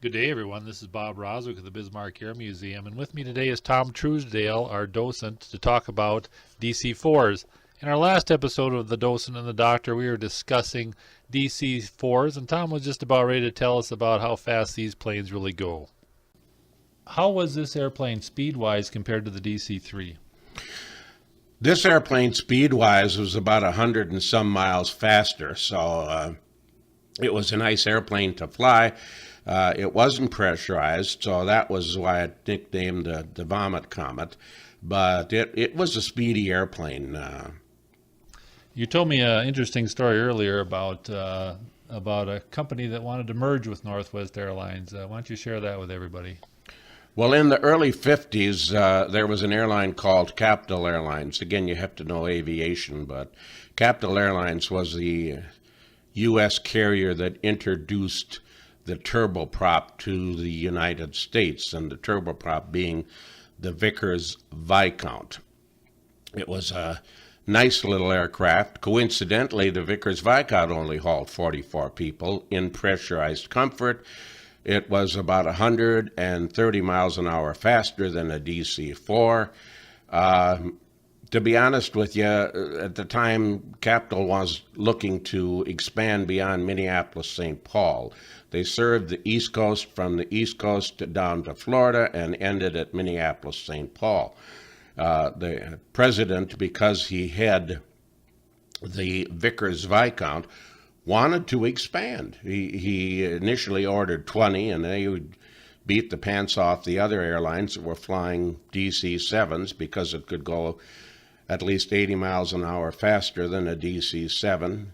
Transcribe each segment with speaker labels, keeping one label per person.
Speaker 1: Good day, everyone. This is Bob Roswick of the Bismarck Air Museum, and with me today is Tom Trousdale, our docent, to talk about DC-4s. In our last episode of The Docent and the Doctor, we were discussing DC-4s, and Tom was just about ready to tell us about how fast these planes really go. How was this airplane speed-wise compared to the DC-3?
Speaker 2: This airplane speed-wise was about 100 and some miles faster, so it was a nice airplane to fly. It wasn't pressurized, so that was why I nicknamed the Vomit Comet. But it was a speedy airplane.
Speaker 1: You told me an interesting story earlier about a company that wanted to merge with Northwest Airlines. Why don't you share that with everybody?
Speaker 2: Well, in the early 50s, there was an airline called Capital Airlines. Again, you have to know aviation, but Capital Airlines was the U.S. carrier that introduced the turboprop to the United States, and the turboprop being the Vickers Viscount. It was a nice little aircraft. Coincidentally, the Vickers Viscount only hauled 44 people in pressurized comfort. It was about 130 miles an hour faster than a DC-4. To be honest with you, at the time, Capital was looking to expand beyond Minneapolis-St. Paul. They served the East Coast from the East Coast down to Florida and ended at Minneapolis-St. Paul. The president, because he had the Vickers Viscount, wanted to expand. He initially ordered 20, and they would beat the pants off the other airlines that were flying DC-7s because it could go at least 80 miles an hour faster than a DC-7.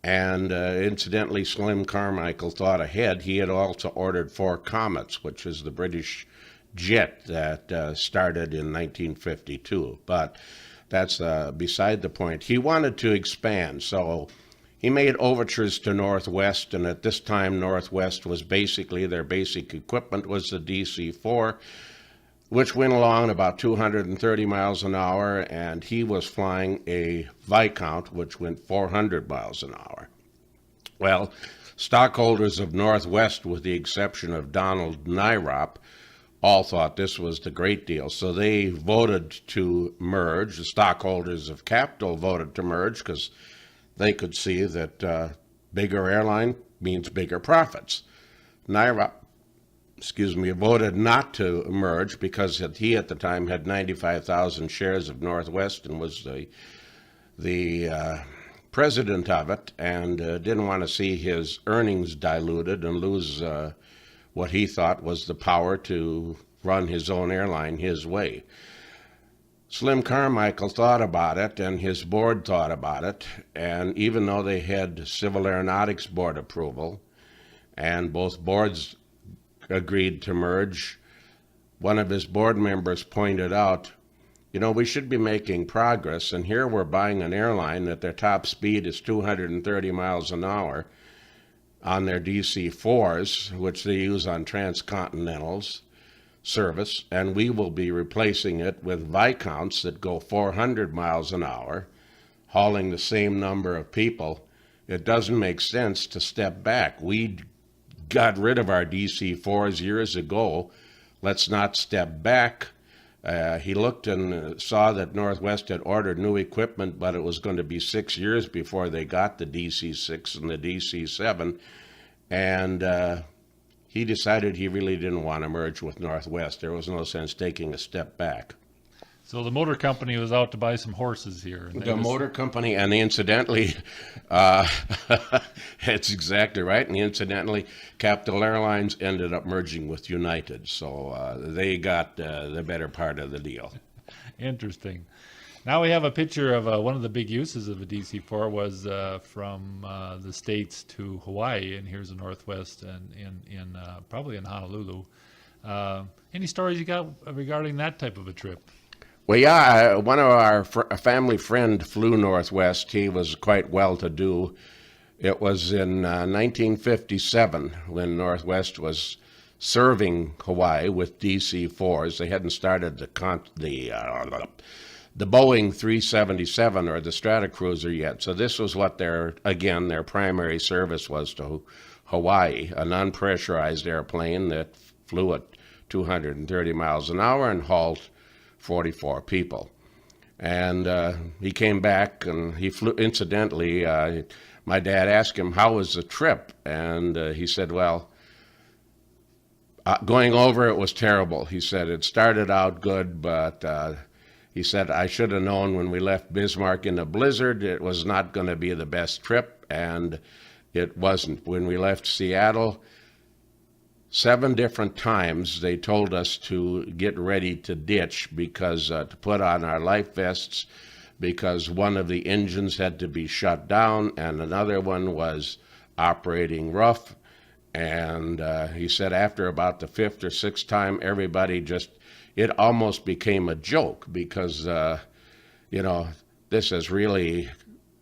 Speaker 2: And incidentally, Slim Carmichael thought ahead. He had also ordered 4 Comets, which is the British jet that started in 1952. But that's beside the point. He wanted to expand, so he made overtures to Northwest, and at this time, Northwest was basically, their basic equipment was the DC-4, which went along about 230 miles an hour, and he was flying a Viscount, which went 400 miles an hour. Well, stockholders of Northwest, with the exception of Donald Nyrop, all thought this was the great deal, so they voted to merge. The stockholders of Capital voted to merge because they could see that bigger airline means bigger profits. Nyrop voted not to merge because he at the time had 95,000 shares of Northwest and was the president of it, and didn't want to see his earnings diluted and lose what he thought was the power to run his own airline his way. Slim Carmichael thought about it, and his board thought about it, and even though they had Civil Aeronautics Board approval, and both boards agreed to merge, one of his board members pointed out, we should be making progress, and here we're buying an airline that their top speed is 230 miles an hour on their DC-4s, which they use on transcontinentals service, and we will be replacing it with Viscounts that go 400 miles an hour, hauling the same number of people. It doesn't make sense to step back. We got rid of our DC-4s years ago. Let's not step back. He looked and saw that Northwest had ordered new equipment, but it was going to be 6 years before they got the DC-6 and the DC-7. And he decided he really didn't want to merge with Northwest. There was no sense taking a step back.
Speaker 1: So the motor company was out to buy some horses here.
Speaker 2: The motor company, and incidentally, it's exactly right, and incidentally, Capital Airlines ended up merging with United, so they got the better part of the deal.
Speaker 1: Interesting. Now we have a picture of one of the big uses of a DC-4 was from the States to Hawaii, and here's the Northwest and probably in Honolulu. Any stories you got regarding that type of a trip?
Speaker 2: Well, yeah, one of our a family friend flew Northwest. He was quite well-to-do. It was in 1957 when Northwest was serving Hawaii with DC-4s. They hadn't started the Boeing 377 or the Stratocruiser yet. So this was what their primary service was to Hawaii, an unpressurized airplane that flew at 230 miles an hour and hauled 44 people. And he came back and he flew. Incidentally, my dad asked him, how was the trip? And he said, well, going over it was terrible. He said it started out good, but he said, I should have known when we left Bismarck in a blizzard it was not going to be the best trip, and it wasn't. When we left Seattle, 7 different times they told us to get ready to ditch because to put on our life vests because one of the engines had to be shut down and another one was operating rough. And he said after about the 5th or 6th time, everybody just, it almost became a joke because, this is really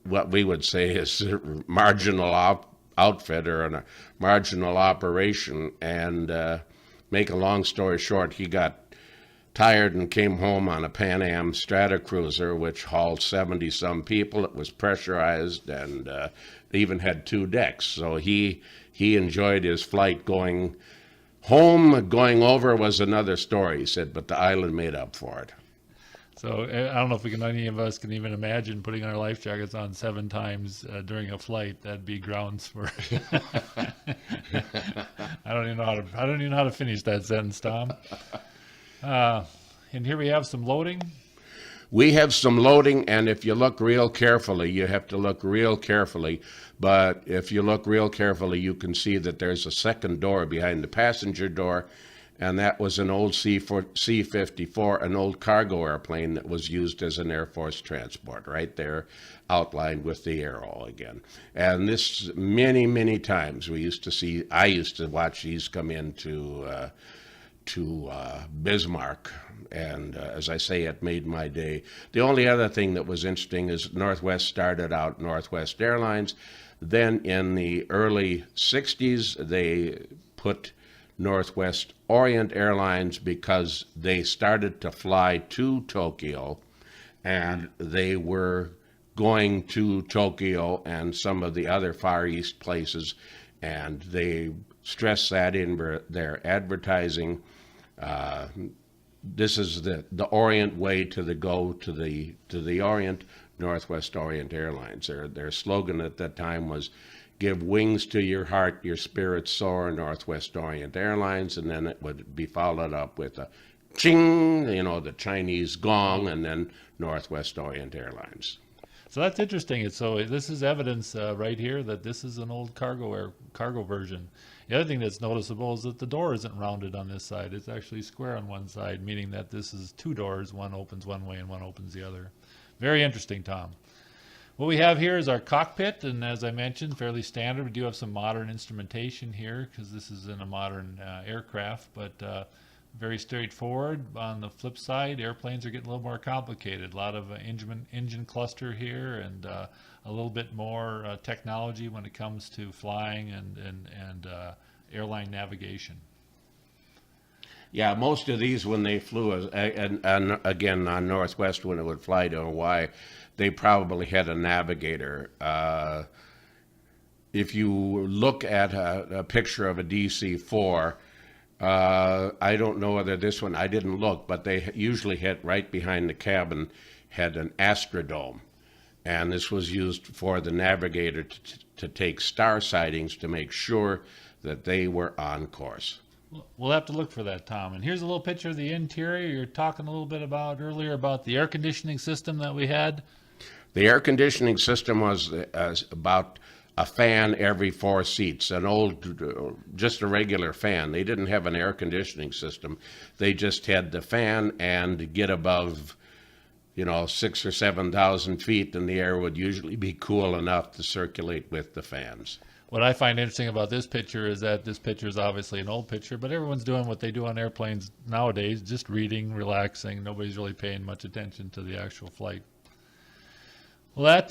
Speaker 2: what we would say is a marginal outfit or a marginal operation. And make a long story short, he got tired and came home on a Pan Am Stratocruiser, which hauled 70-some people. It was pressurized and even had 2 decks. So he enjoyed his flight. Going home, going over was another story, he said, but the island made up for it.
Speaker 1: So I don't know if any of us can even imagine putting our life jackets on 7 times during a flight. That'd be grounds for. I don't even know how to finish that sentence, Tom. And here we have some loading.
Speaker 2: We have some loading, and if you look real carefully, you have to look real carefully, but if you look real carefully, you can see that there's a second door behind the passenger door, and that was an old C-54, an old cargo airplane that was used as an Air Force transport, right there, outlined with the arrow again. And this, many, many times, I used to watch these come into Bismarck, and as I say, it made my day. The only other thing that was interesting is Northwest started out Northwest Airlines. Then in the early 60s, they put Northwest Orient Airlines because they started to fly to Tokyo, and they were going to Tokyo and some of the other Far East places, and they stressed that in their advertising. This is the Orient way to go to the Orient, Northwest Orient Airlines. Their slogan at that time was, "Give wings to your heart, your spirit soar, Northwest Orient Airlines," and then it would be followed up with a ching, the Chinese gong, and then Northwest Orient Airlines.
Speaker 1: So that's interesting. So this is evidence right here that this is an old cargo version. The other thing that's noticeable is that the door isn't rounded on this side. It's actually square on one side, meaning that this is 2 doors. One opens one way and one opens the other. Very interesting, Tom. What we have here is our cockpit, and as I mentioned, fairly standard. We do have some modern instrumentation here because this is in a modern aircraft, but very straightforward. On the flip side, airplanes are getting a little more complicated. A lot of engine cluster here, and a little bit more technology when it comes to flying and airline navigation.
Speaker 2: Yeah, most of these, when they flew, and again on Northwest, when it would fly to Hawaii, they probably had a navigator. If you look at a picture of a DC-4, I don't know whether this one, I didn't look, but they usually had right behind the cabin had an astrodome. And this was used for the navigator to take star sightings to make sure that they were on course.
Speaker 1: We'll have to look for that, Tom. And here's a little picture of the interior. You're talking a little bit about earlier about the air conditioning system that we had.
Speaker 2: The air conditioning system was about a fan every 4 seats, an old, just a regular fan. They didn't have an air conditioning system. They just had the fan, and to get above 6,000 or 7,000 feet, and the air would usually be cool enough to circulate with the fans.
Speaker 1: What I find interesting about this picture is that this picture is obviously an old picture, but everyone's doing what they do on airplanes nowadays, just reading, relaxing. Nobody's really paying much attention to the actual flight. Well, that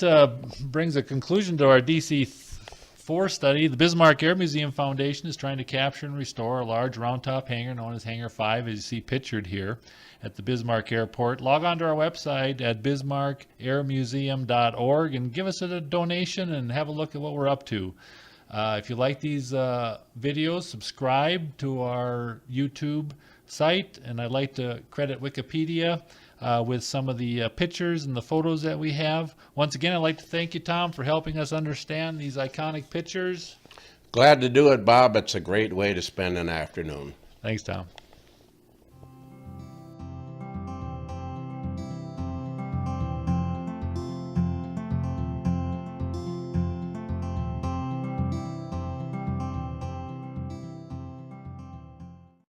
Speaker 1: brings a conclusion to our DC-4 study. The Bismarck Air Museum Foundation is trying to capture and restore a large round-top hangar known as Hangar 5, as you see pictured here at the Bismarck Airport. Log on to our website at bismarckairmuseum.org and give us a donation and have a look at what we're up to. If you like these videos, subscribe to our YouTube site, and I'd like to credit Wikipedia with some of the pictures and the photos that we have. Once again, I'd like to thank you, Tom, for helping us understand these iconic pictures.
Speaker 2: Glad to do it, Bob. It's a great way to spend an afternoon.
Speaker 1: Thanks, Tom.